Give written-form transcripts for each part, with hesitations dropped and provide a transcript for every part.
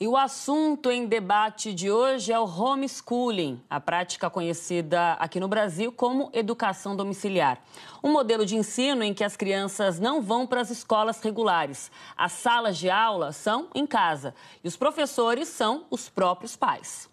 E o assunto em debate de hoje é o homeschooling, a prática conhecida aqui no Brasil como educação domiciliar. Um modelo de ensino em que as crianças não vão para as escolas regulares. As salas de aula são em casa e os professores são os próprios pais.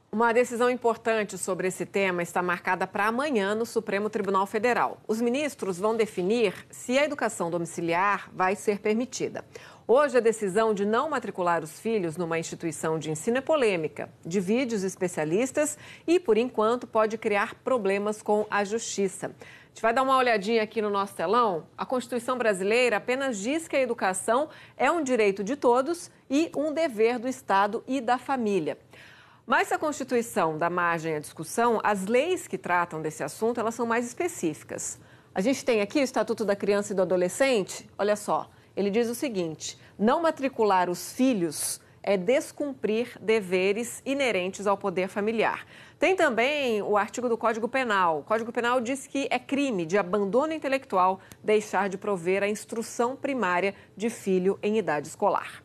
Uma decisão importante sobre esse tema está marcada para amanhã no Supremo Tribunal Federal. Os ministros vão definir se a educação domiciliar vai ser permitida. Hoje, a decisão de não matricular os filhos numa instituição de ensino é polêmica, divide os especialistas e, por enquanto, pode criar problemas com a justiça. A gente vai dar uma olhadinha aqui no nosso telão. A Constituição brasileira apenas diz que a educação é um direito de todos e um dever do Estado e da família. Mas se a Constituição dá margem à discussão, as leis que tratam desse assunto, elas são mais específicas. A gente tem aqui o Estatuto da Criança e do Adolescente, olha só, ele diz o seguinte: não matricular os filhos é descumprir deveres inerentes ao poder familiar. Tem também o artigo do Código Penal. O Código Penal diz que é crime de abandono intelectual deixar de prover a instrução primária de filho em idade escolar.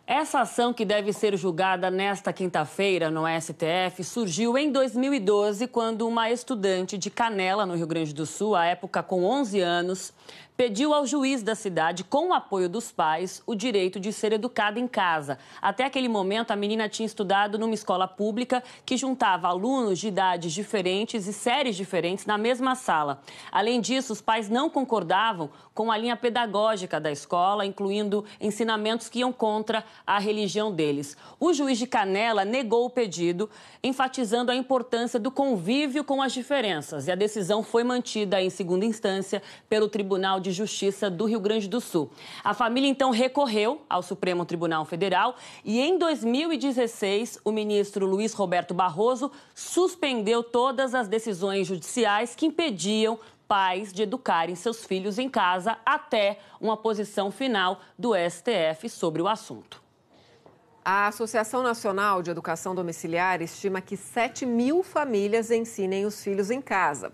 Essa ação, que deve ser julgada nesta quinta-feira no STF, surgiu em 2012, quando uma estudante de Canela, no Rio Grande do Sul, à época com 11 anos, pediu ao juiz da cidade, com o apoio dos pais, o direito de ser educada em casa. Até aquele momento, a menina tinha estudado numa escola pública que juntava alunos de idades diferentes e séries diferentes na mesma sala. Além disso, os pais não concordavam com a linha pedagógica da escola, incluindo ensinamentos que iam contra a religião deles. O juiz de Canela negou o pedido, enfatizando a importância do convívio com as diferenças. E a decisão foi mantida em segunda instância pelo Tribunal de Justiça do Rio Grande do Sul. A família, então, recorreu ao Supremo Tribunal Federal e, em 2016, o ministro Luiz Roberto Barroso suspendeu todas as decisões judiciais que impediam pais de educarem seus filhos em casa até uma posição final do STF sobre o assunto. A Associação Nacional de Educação Domiciliar estima que 7.000 famílias ensinem os filhos em casa.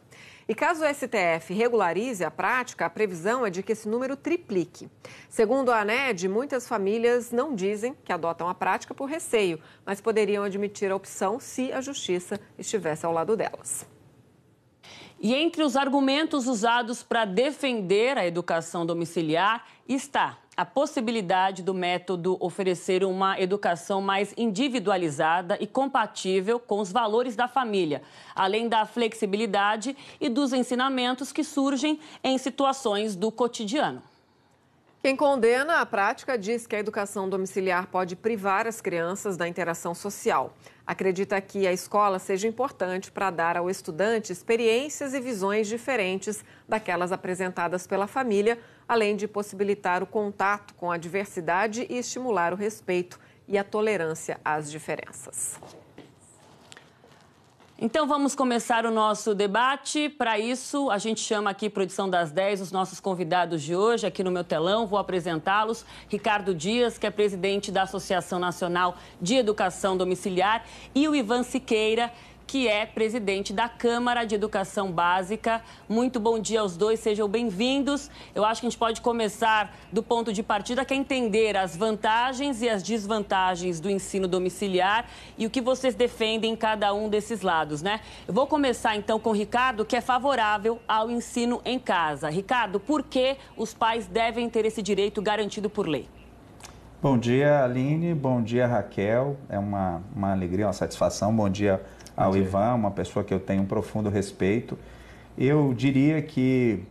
E caso o STF regularize a prática, a previsão é de que esse número triplique. Segundo a ANED, muitas famílias não dizem que adotam a prática por receio, mas poderiam admitir a opção se a justiça estivesse ao lado delas. E entre os argumentos usados para defender a educação domiciliar está a possibilidade do método oferecer uma educação mais individualizada e compatível com os valores da família, além da flexibilidade e dos ensinamentos que surgem em situações do cotidiano. Quem condena a prática diz que a educação domiciliar pode privar as crianças da interação social. Acredita que a escola seja importante para dar ao estudante experiências e visões diferentes daquelas apresentadas pela família, além de possibilitar o contato com a diversidade e estimular o respeito e a tolerância às diferenças. Então vamos começar o nosso debate. Para isso, a gente chama aqui para a edição das 10 os nossos convidados de hoje, aqui no meu telão. Vou apresentá-los. Ricardo Dias, que é presidente da Associação Nacional de Educação Domiciliar, e o Ivan Siqueira, que é presidente da Câmara de Educação Básica. Muito bom dia aos dois, sejam bem-vindos. Eu acho que a gente pode começar do ponto de partida, que é entender as vantagens e as desvantagens do ensino domiciliar e o que vocês defendem em cada um desses lados, né? Eu vou começar, então, com o Ricardo, que é favorável ao ensino em casa. Ricardo, por que os pais devem ter esse direito garantido por lei? Bom dia, Aline. Bom dia, Raquel. É uma alegria, uma satisfação. Bom dia ao Ivan, uma pessoa que eu tenho um profundo respeito. Eu diria que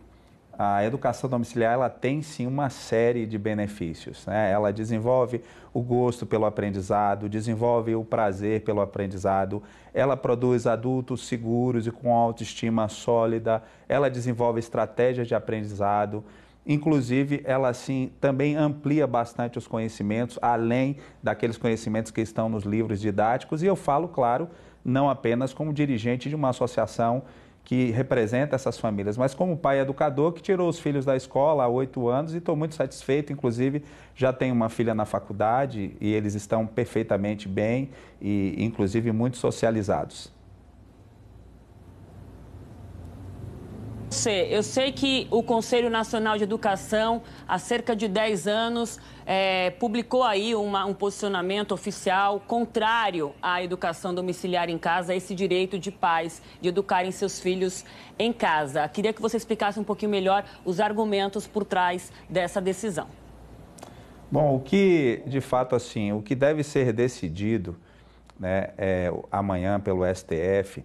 a educação domiciliar, ela tem sim uma série de benefícios, né? Ela desenvolve o gosto pelo aprendizado, desenvolve o prazer pelo aprendizado, ela produz adultos seguros e com autoestima sólida, ela desenvolve estratégias de aprendizado. Inclusive, ela assim, também amplia bastante os conhecimentos, além daqueles conhecimentos que estão nos livros didáticos. E eu falo, claro, não apenas como dirigente de uma associação que representa essas famílias, mas como pai educador que tirou os filhos da escola há 8 anos e estou muito satisfeito. Inclusive, já tenho uma filha na faculdade e eles estão perfeitamente bem e, inclusive, muito socializados. Eu sei que o Conselho Nacional de Educação, há cerca de 10 anos, publicou aí um posicionamento oficial contrário à educação domiciliar em casa, a esse direito de pais de educarem seus filhos em casa. Queria que você explicasse um pouquinho melhor os argumentos por trás dessa decisão. Bom, o que, de fato, assim, o que deve ser decidido, né, amanhã pelo STF,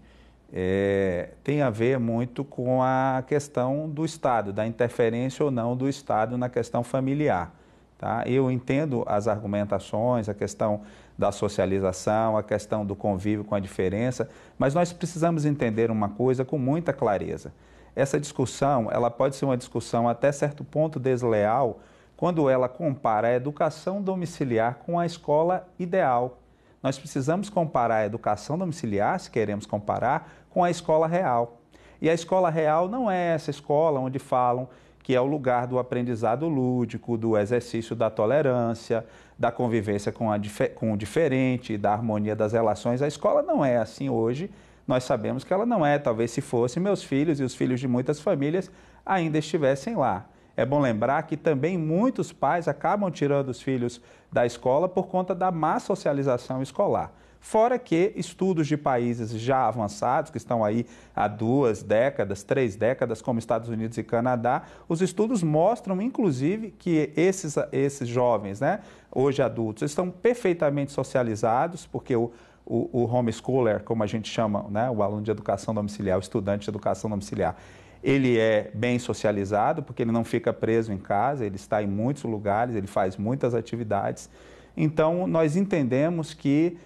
tem a ver muito com a questão do Estado, da interferência ou não do Estado na questão familiar. Tá? Eu entendo as argumentações, a questão da socialização, a questão do convívio com a diferença, mas nós precisamos entender uma coisa com muita clareza. Essa discussão, ela pode ser uma discussão até certo ponto desleal, quando ela compara a educação domiciliar com a escola ideal. Nós precisamos comparar a educação domiciliar, se queremos comparar, com a escola real. E a escola real não é essa escola onde falam que é o lugar do aprendizado lúdico, do exercício da tolerância, da convivência com o diferente, da harmonia das relações. A escola não é assim hoje. Nós sabemos que ela não é. Talvez se fosse, meus filhos e os filhos de muitas famílias ainda estivessem lá. É bom lembrar que também muitos pais acabam tirando os filhos da escola por conta da má socialização escolar. Fora que estudos de países já avançados, que estão aí há 2 décadas, 3 décadas, como Estados Unidos e Canadá, os estudos mostram, inclusive, que esses jovens, né, hoje adultos, estão perfeitamente socializados, porque o homeschooler, como a gente chama, né, o aluno de educação domiciliar, o estudante de educação domiciliar, ele é bem socializado, porque ele não fica preso em casa, ele está em muitos lugares, ele faz muitas atividades. Então, nós entendemos que,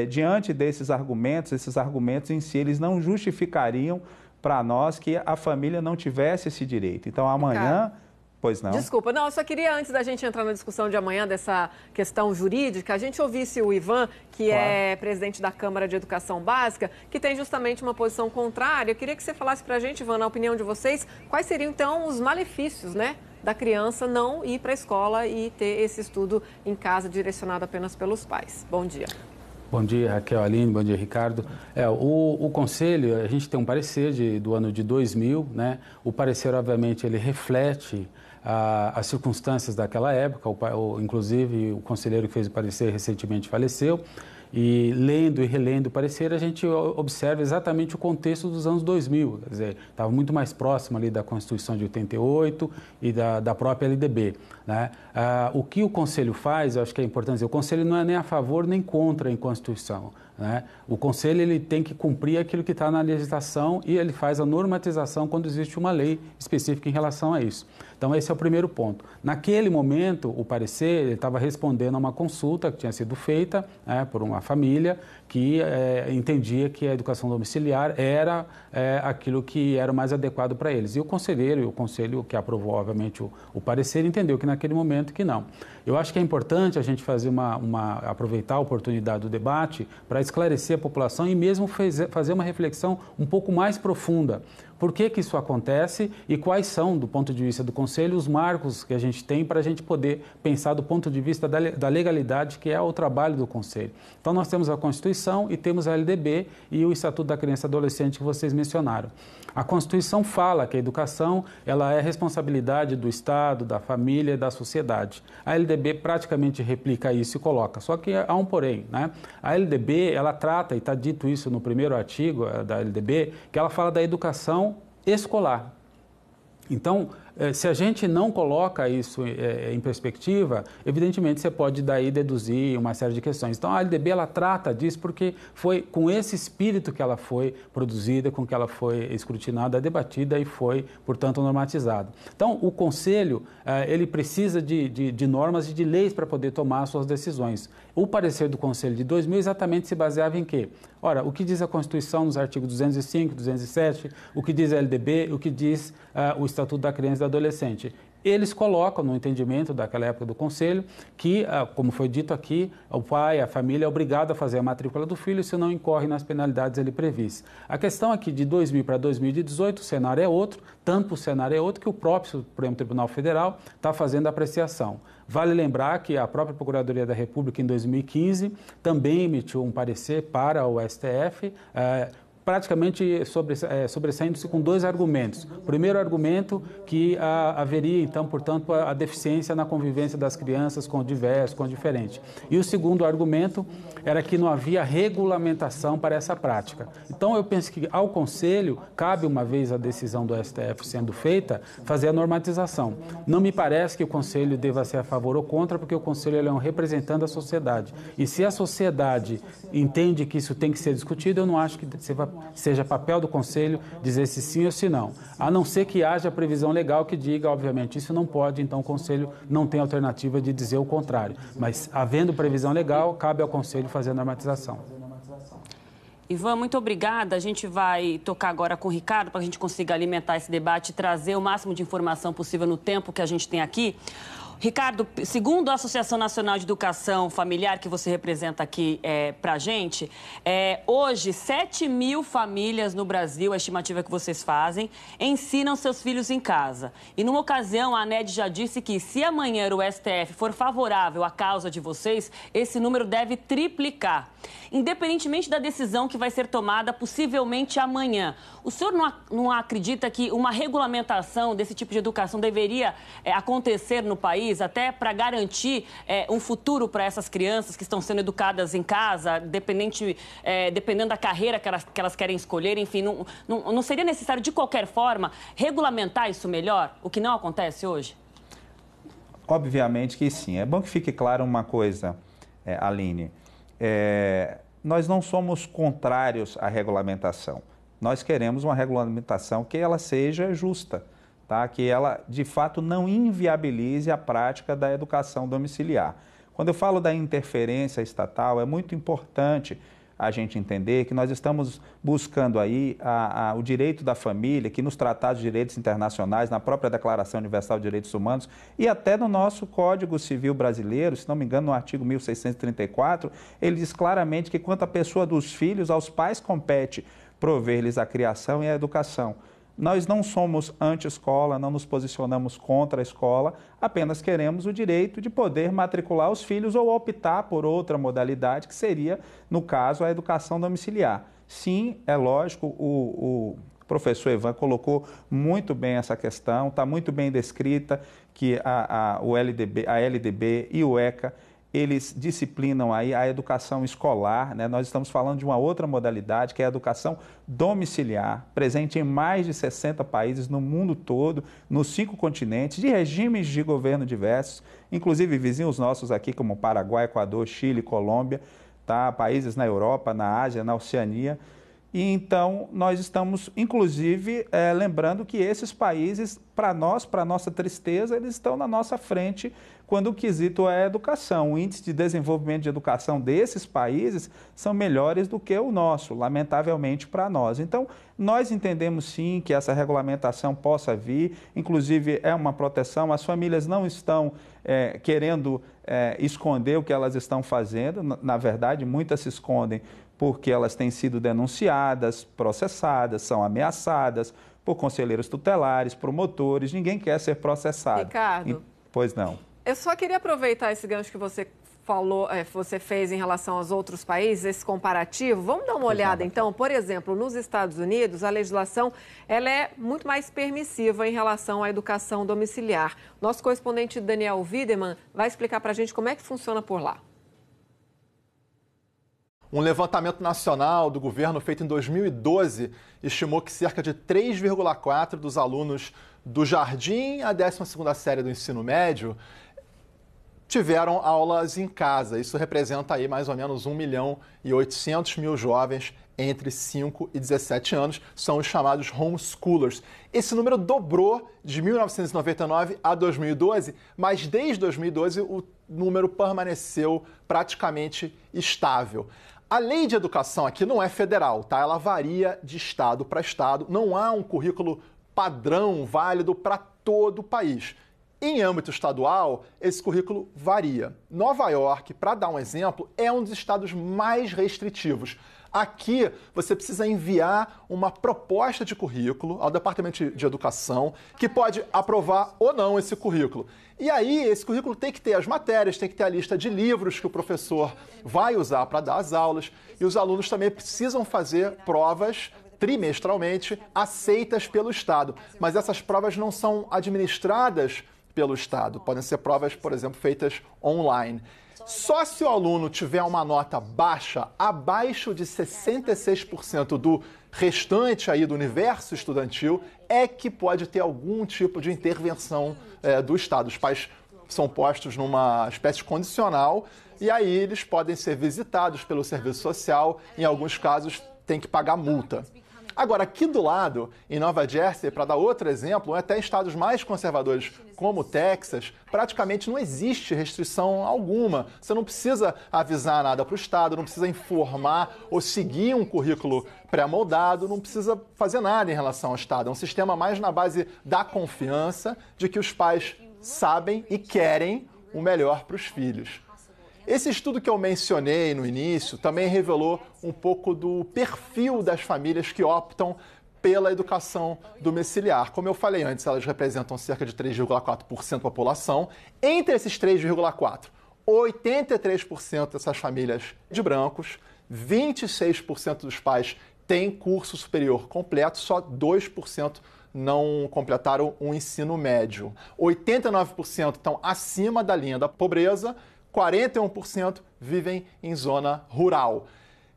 diante desses argumentos, esses argumentos em si, eles não justificariam para nós que a família não tivesse esse direito. Então, amanhã... Pois não. Desculpa, não, eu só queria, antes da gente entrar na discussão de amanhã dessa questão jurídica, a gente ouvisse o Ivan, que é presidente da Câmara de Educação Básica, que tem justamente uma posição contrária. Eu queria que você falasse para a gente, Ivan, na opinião de vocês, quais seriam, então, os malefícios, né, da criança não ir para a escola e ter esse estudo em casa direcionado apenas pelos pais. Bom dia. Bom dia, Raquel, Aline, bom dia, Ricardo. O Conselho, a gente tem um parecer do ano de 2000, né? O parecer, obviamente, ele reflete as circunstâncias daquela época, inclusive o conselheiro que fez o parecer recentemente faleceu, e lendo e relendo o parecer, a gente observa exatamente o contexto dos anos 2000, quer dizer, estava muito mais próximo ali da Constituição de 88 e da própria LDB, né? O que o Conselho faz, eu acho que é importante dizer, o Conselho não é nem a favor nem contra a Inconstituição, né? O Conselho ele tem que cumprir aquilo que está na legislação e ele faz a normatização quando existe uma lei específica em relação a isso. Então, esse é o primeiro ponto. Naquele momento, o parecer estava respondendo a uma consulta que tinha sido feita, né, por uma família que entendia que a educação domiciliar era aquilo que era o mais adequado para eles. E o conselheiro e o conselho que aprovou, obviamente, o parecer, entendeu que naquele momento que não. Eu acho que é importante a gente fazer aproveitar a oportunidade do debate para esclarecer a população e mesmo fazer uma reflexão um pouco mais profunda. Por que isso acontece e quais são, do ponto de vista do Conselho, os marcos que a gente tem para a gente poder pensar do ponto de vista da legalidade, que é o trabalho do Conselho. Então, nós temos a Constituição e temos a LDB e o Estatuto da Criança e Adolescente que vocês mencionaram. A Constituição fala que a educação ela é responsabilidade do Estado, da família e da sociedade. A LDB praticamente replica isso e coloca, só que há um porém, né? A LDB, ela trata, e está dito isso no primeiro artigo da LDB, que ela fala da educação escolar. Então, se a gente não coloca isso em perspectiva, evidentemente você pode daí deduzir uma série de questões. Então, a LDB ela trata disso porque foi com esse espírito que ela foi produzida, com que ela foi escrutinada, debatida e foi, portanto, normatizada. Então, o Conselho, ele precisa de normas e de leis para poder tomar suas decisões. O parecer do Conselho de 2000 exatamente se baseava em quê? Ora, o que diz a Constituição nos artigos 205, 207, o que diz a LDB, o que diz o Estatuto da Criança e do Adolescente. Eles colocam no entendimento daquela época do Conselho que, como foi dito aqui, o pai, a família é obrigado a fazer a matrícula do filho se não incorre nas penalidades ali previstas. A questão aqui de 2000 para 2018, o cenário é outro, tanto o cenário é outro que o próprio Supremo Tribunal Federal está fazendo a apreciação. Vale lembrar que a própria Procuradoria da República, em 2015, também emitiu um parecer para o STF, praticamente sobressaindo-se com 2 argumentos. O primeiro argumento, que haveria, então, portanto, a deficiência na convivência das crianças com o diverso, com o diferente. E o segundo argumento era que não havia regulamentação para essa prática. Então, eu penso que ao Conselho cabe, uma vez a decisão do STF sendo feita, fazer a normatização. Não me parece que o Conselho deva ser a favor ou contra, porque o Conselho ele é um representante da sociedade. E se a sociedade entende que isso tem que ser discutido, eu não acho que seja papel do Conselho dizer se sim ou se não. A não ser que haja previsão legal que diga, obviamente, isso não pode, então o Conselho não tem alternativa de dizer o contrário. Mas, havendo previsão legal, cabe ao Conselho fazer a normatização. Ivan, muito obrigada. A gente vai tocar agora com o Ricardo para que a gente consiga alimentar esse debate e trazer o máximo de informação possível no tempo que a gente tem aqui. Ricardo, segundo a Associação Nacional de Educação Familiar, que você representa aqui para a gente, hoje 7 mil famílias no Brasil, a estimativa que vocês fazem, ensinam seus filhos em casa. E numa ocasião, a ANED já disse que se amanhã o STF for favorável à causa de vocês, esse número deve triplicar. Independentemente da decisão que vai ser tomada possivelmente amanhã, o senhor não acredita que uma regulamentação desse tipo de educação deveria acontecer no país, até para garantir um futuro para essas crianças que estão sendo educadas em casa, dependendo da carreira que elas querem escolher? Enfim, não seria necessário, de qualquer forma, regulamentar isso melhor, o que não acontece hoje? Obviamente que sim. É bom que fique claro uma coisa, Aline. Nós não somos contrários à regulamentação. Nós queremos uma regulamentação que ela seja justa, tá? Que ela, de fato, não inviabilize a prática da educação domiciliar. Quando eu falo da interferência estatal, é muito importante a gente entender que nós estamos buscando aí o direito da família, que nos tratados de direitos internacionais, na própria Declaração Universal de Direitos Humanos e até no nosso Código Civil Brasileiro, se não me engano, no artigo 1634, ele diz claramente que quanto à pessoa dos filhos, aos pais compete prover-lhes a criação e a educação. Nós não somos anti-escola, não nos posicionamos contra a escola, apenas queremos o direito de poder matricular os filhos ou optar por outra modalidade, que seria, no caso, a educação domiciliar. Sim, é lógico, o professor Ivan colocou muito bem essa questão, está muito bem descrita que a LDB e o ECA, eles disciplinam aí a educação escolar, né? Nós estamos falando de uma outra modalidade, que é a educação domiciliar, presente em mais de 60 países no mundo todo, nos 5 continentes, de regimes de governo diversos, inclusive vizinhos nossos aqui, como Paraguai, Equador, Chile, Colômbia, tá? Países na Europa, na Ásia, na Oceania. E então nós estamos, inclusive, lembrando que esses países, para nós, para nossa tristeza, eles estão na nossa frente quando o quesito é a educação. O índice de desenvolvimento de educação desses países são melhores do que o nosso, lamentavelmente para nós. Então, nós entendemos sim que essa regulamentação possa vir, inclusive é uma proteção, as famílias não estão querendo esconder o que elas estão fazendo, na verdade, muitas se escondem porque elas têm sido denunciadas, processadas, são ameaçadas por conselheiros tutelares, promotores, ninguém quer ser processado. Ricardo. Pois não. Eu só queria aproveitar esse gancho que você falou, você fez em relação aos outros países, esse comparativo. Vamos dar uma olhada, então. Por exemplo, nos Estados Unidos, a legislação ela é muito mais permissiva em relação à educação domiciliar. Nosso correspondente Daniel Wiedemann vai explicar para a gente como é que funciona por lá. Um levantamento nacional do governo feito em 2012 estimou que cerca de 3,4% dos alunos do jardim à 12ª série do ensino médio tiveram aulas em casa. Isso representa aí mais ou menos 1.800.000 jovens entre 5 e 17 anos, são os chamados homeschoolers. Esse número dobrou de 1999 a 2012, mas desde 2012 o número permaneceu praticamente estável. A lei de educação aqui não é federal, tá? Ela varia de estado para estado, não há um currículo padrão válido para todo o país. Em âmbito estadual, esse currículo varia. Nova York, para dar um exemplo, é um dos estados mais restritivos. Aqui, você precisa enviar uma proposta de currículo ao Departamento de Educação, que pode aprovar ou não esse currículo. E aí, esse currículo tem que ter as matérias, tem que ter a lista de livros que o professor vai usar para dar as aulas, e os alunos também precisam fazer provas trimestralmente aceitas pelo Estado. Mas essas provas não são administradas pelo Estado. Podem ser provas, por exemplo, feitas online. Só se o aluno tiver uma nota baixa, abaixo de 66% do restante aí do universo estudantil, é que pode ter algum tipo de intervenção do Estado. Os pais são postos numa espécie de condicional e aí eles podem ser visitados pelo serviço social. Em alguns casos, tem que pagar multa. Agora, aqui do lado, em Nova Jersey, para dar outro exemplo, até estados mais conservadores, como o Texas, praticamente não existe restrição alguma. Você não precisa avisar nada para o Estado, não precisa informar ou seguir um currículo pré-moldado, não precisa fazer nada em relação ao Estado. É um sistema mais na base da confiança de que os pais sabem e querem o melhor para os filhos. Esse estudo que eu mencionei no início também revelou um pouco do perfil das famílias que optam pela educação domiciliar. Como eu falei antes, elas representam cerca de 3,4% da população. Entre esses 3,4%, 83% dessas famílias de brancos, 26% dos pais têm curso superior completo, só 2% não completaram o ensino médio. 89% estão acima da linha da pobreza, 41% vivem em zona rural.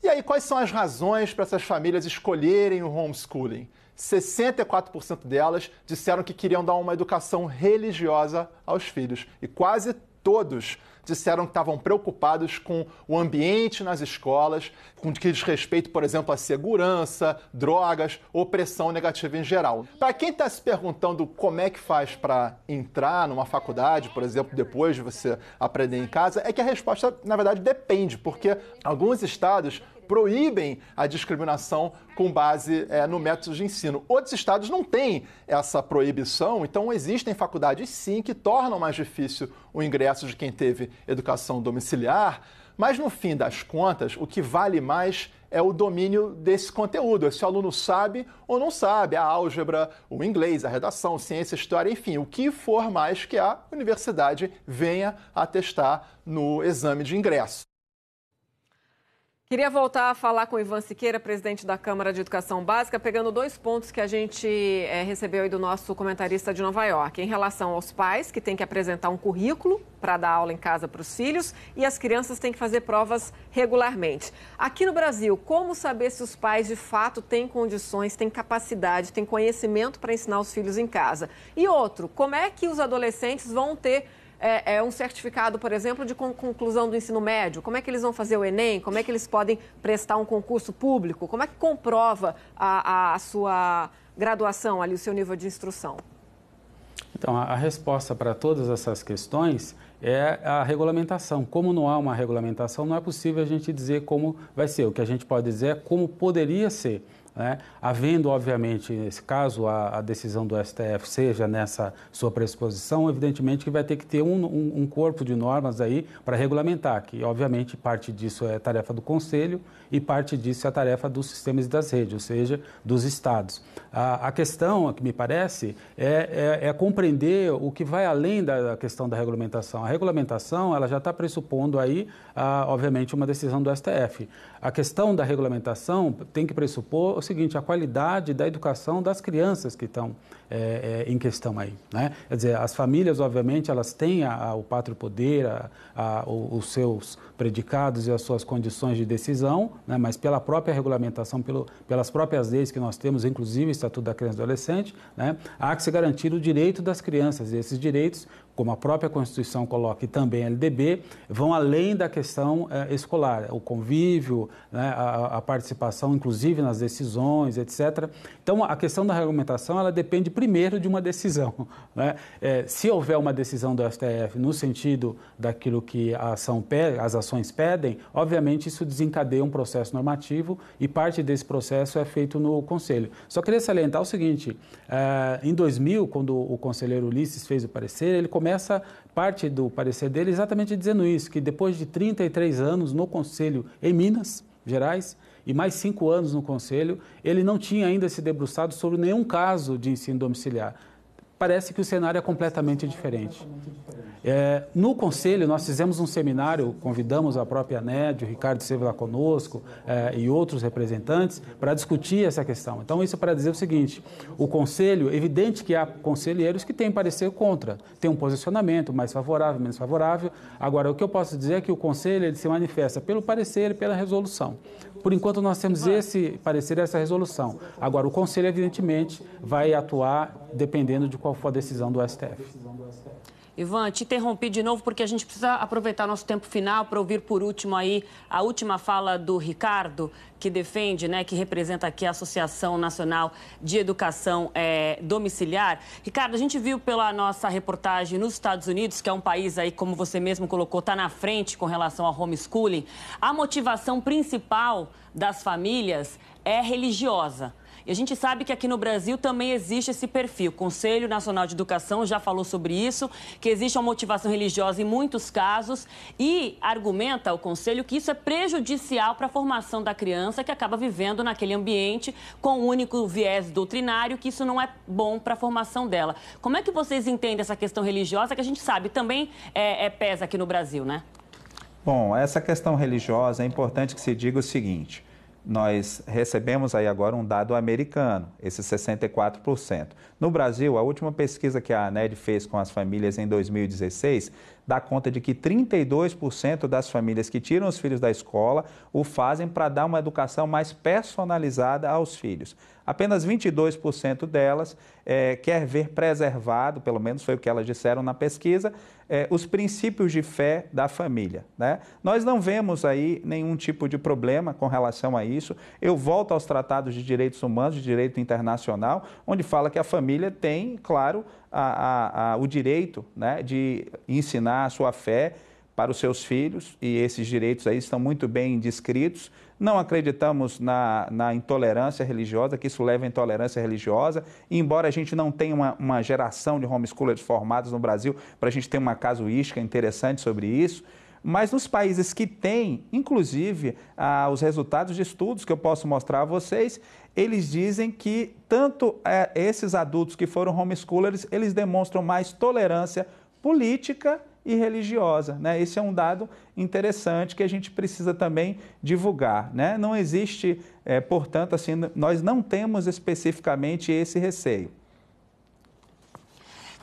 E aí, quais são as razões para essas famílias escolherem o homeschooling? 64% delas disseram que queriam dar uma educação religiosa aos filhos. E quase todos disseram que estavam preocupados com o ambiente nas escolas, com o que diz respeito, por exemplo, à segurança, drogas, opressão negativa em geral. Para quem está se perguntando como é que faz para entrar numa faculdade, por exemplo, depois de você aprender em casa, é que a resposta, na verdade, depende, porque alguns estados proíbem a discriminação com base no método de ensino. Outros estados não têm essa proibição, então existem faculdades sim que tornam mais difícil o ingresso de quem teve educação domiciliar, mas no fim das contas, o que vale mais é o domínio desse conteúdo. Se o aluno sabe ou não sabe a álgebra, o inglês, a redação, ciência, história, enfim, o que for mais que a universidade venha atestar no exame de ingresso. Queria voltar a falar com o Ivan Siqueira, presidente da Câmara de Educação Básica, pegando 2 pontos que a gente recebeu aí do nosso comentarista de Nova York, em relação aos pais, que têm que apresentar um currículo para dar aula em casa para os filhos, e as crianças têm que fazer provas regularmente. Aqui no Brasil, como saber se os pais de fato têm condições, têm capacidade, têm conhecimento para ensinar os filhos em casa? E outro, como é que os adolescentes vão ter um certificado, por exemplo, de conclusão do ensino médio? Como é que eles vão fazer o Enem? Como é que eles podem prestar um concurso público? Como é que comprova a sua graduação ali, o seu nível de instrução? Então, a resposta para todas essas questões é a regulamentação. Como não há uma regulamentação, não é possível a gente dizer como vai ser. O que a gente pode dizer é como poderia ser. Né? Havendo, obviamente, nesse caso, a decisão do STF seja nessa sua pressuposição, evidentemente que vai ter que ter um corpo de normas aí para regulamentar, que, obviamente, parte disso é tarefa do Conselho e parte disso é a tarefa dos sistemas e das redes, ou seja, dos estados. A questão, que me parece, é compreender o que vai além da questão da regulamentação. A regulamentação, ela já está pressupondo aí, obviamente, uma decisão do STF. A questão da regulamentação tem que pressupor o seguinte, a qualidade da educação das crianças que estão em questão aí, né? Quer dizer, as famílias, obviamente, elas têm o pátrio poder, os seus predicados e as suas condições de decisão, né? Mas pela própria regulamentação, pelas próprias leis que nós temos, inclusive o Estatuto da Criança e do Adolescente, né? Há que se garantir o direito das crianças, e esses direitos, como a própria Constituição coloca e também a LDB, vão além da questão escolar, o convívio, né? a participação, inclusive, nas decisões, conclusões, etc. Então, a questão da regulamentação, ela depende primeiro de uma decisão, né? Se houver uma decisão do STF no sentido daquilo que as ações pedem, obviamente isso desencadeia um processo normativo e parte desse processo é feito no Conselho. Só queria salientar o seguinte, em 2000, quando o conselheiro Ulisses fez o parecer, ele começa parte do parecer dele exatamente dizendo isso, que depois de 33 anos no Conselho em Minas Gerais e mais 5 anos no Conselho, ele não tinha ainda se debruçado sobre nenhum caso de ensino domiciliar. Parece que o cenário é completamente diferente. No Conselho, nós fizemos um seminário, convidamos a própria ANED, o Ricardo esteve lá conosco e outros representantes para discutir essa questão. Então, isso é para dizer o seguinte, o Conselho, evidente que há conselheiros que têm parecer contra, tem um posicionamento mais favorável, menos favorável. Agora, o que eu posso dizer é que o Conselho ele se manifesta pelo parecer e pela resolução. Por enquanto, nós temos esse parecer, essa resolução. Agora, o Conselho, evidentemente, vai atuar dependendo de qual for a decisão do STF. Ivan, te interrompi de novo porque a gente precisa aproveitar nosso tempo final para ouvir por último aí a última fala do Ricardo, que defende, né, que representa aqui a Associação Nacional de Educação Domiciliar. Ricardo, a gente viu pela nossa reportagem nos Estados Unidos, que é um país aí, como você mesmo colocou, está na frente com relação ao homeschooling. A motivação principal das famílias é religiosa. E a gente sabe que aqui no Brasil também existe esse perfil. O Conselho Nacional de Educação já falou sobre isso, que existe uma motivação religiosa em muitos casos e argumenta o Conselho que isso é prejudicial para a formação da criança que acaba vivendo naquele ambiente com um único viés doutrinário, que isso não é bom para a formação dela. Como é que vocês entendem essa questão religiosa que a gente sabe também pesa aqui no Brasil, né? Bom, essa questão religiosa é importante que se diga o seguinte. Nós recebemos aí agora um dado americano, esse 64%. No Brasil, a última pesquisa que a ANED fez com as famílias em 2016 dá conta de que 32% das famílias que tiram os filhos da escola o fazem para dar uma educação mais personalizada aos filhos. Apenas 22% delas quer ver preservado, pelo menos foi o que elas disseram na pesquisa, os princípios de fé da família, né? Nós não vemos aí nenhum tipo de problema com relação a isso. Eu volto aos tratados de direitos humanos, de direito internacional, onde fala que a família tem, claro, o direito, né, de ensinar a sua fé para os seus filhos, e esses direitos aí estão muito bem descritos. Não acreditamos na intolerância religiosa, que isso leva à intolerância religiosa, e embora a gente não tenha uma geração de homeschoolers formados no Brasil, para a gente ter uma casuística interessante sobre isso, mas nos países que têm, inclusive, os resultados de estudos que eu posso mostrar a vocês, eles dizem que tanto esses adultos que foram homeschoolers, eles demonstram mais tolerância política e religiosa, né? Esse é um dado interessante que a gente precisa também divulgar, né? Não existe, portanto, assim, nós não temos especificamente esse receio.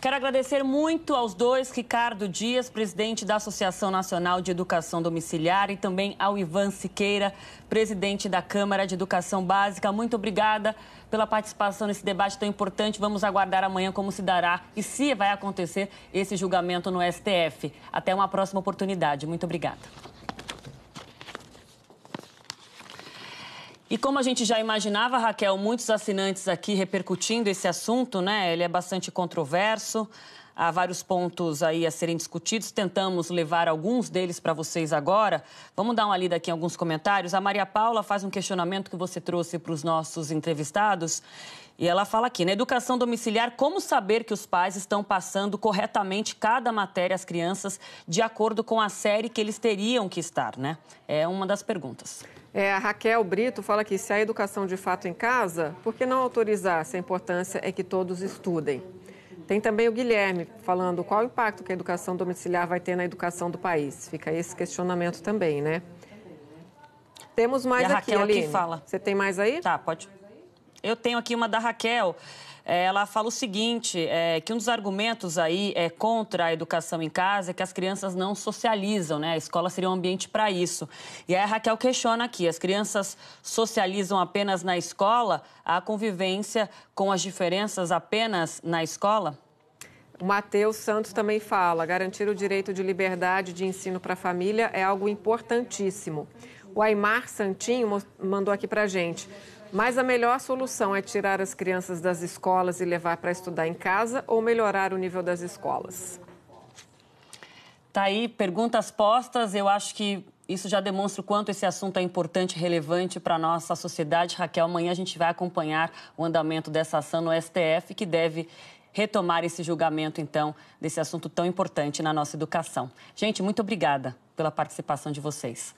Quero agradecer muito aos dois, Ricardo Dias, presidente da Associação Nacional de Educação Domiciliar, e também ao Ivan Siqueira, presidente da Câmara de Educação Básica. Muito obrigada pela participação nesse debate tão importante. Vamos aguardar amanhã como se dará e se vai acontecer esse julgamento no STF. Até uma próxima oportunidade. Muito obrigada. E como a gente já imaginava, Raquel, muitos assinantes aqui repercutindo esse assunto, né? Ele é bastante controverso, há vários pontos aí a serem discutidos. Tentamos levar alguns deles para vocês agora. Vamos dar uma lida aqui em alguns comentários. A Maria Paula faz um questionamento que você trouxe para os nossos entrevistados. E ela fala aqui, na educação domiciliar, como saber que os pais estão passando corretamente cada matéria às crianças de acordo com a série que eles teriam que estar, né? É uma das perguntas. A Raquel Brito fala que se a educação de fato em casa, por que não autorizar se a importância é que todos estudem? Tem também o Guilherme falando qual o impacto que a educação domiciliar vai ter na educação do país. Fica esse questionamento também, né? Temos mais aqui, Aline. Aqui fala. Você tem mais aí? Tá, pode. Eu tenho aqui uma da Raquel. Ela fala o seguinte, que um dos argumentos aí contra a educação em casa é que as crianças não socializam, né? A escola seria um ambiente para isso. E aí a Raquel questiona aqui, as crianças socializam apenas na escola? A convivência com as diferenças apenas na escola? O Matheus Santos também fala, garantir o direito de liberdade de ensino para a família é algo importantíssimo. O Aymar Santinho mandou aqui para a gente. Mas a melhor solução é tirar as crianças das escolas e levar para estudar em casa ou melhorar o nível das escolas? Tá aí, perguntas postas. Eu acho que isso já demonstra o quanto esse assunto é importante e relevante para a nossa sociedade. Raquel, amanhã a gente vai acompanhar o andamento dessa ação no STF, que deve retomar esse julgamento, então, desse assunto tão importante na nossa educação. Gente, muito obrigada pela participação de vocês.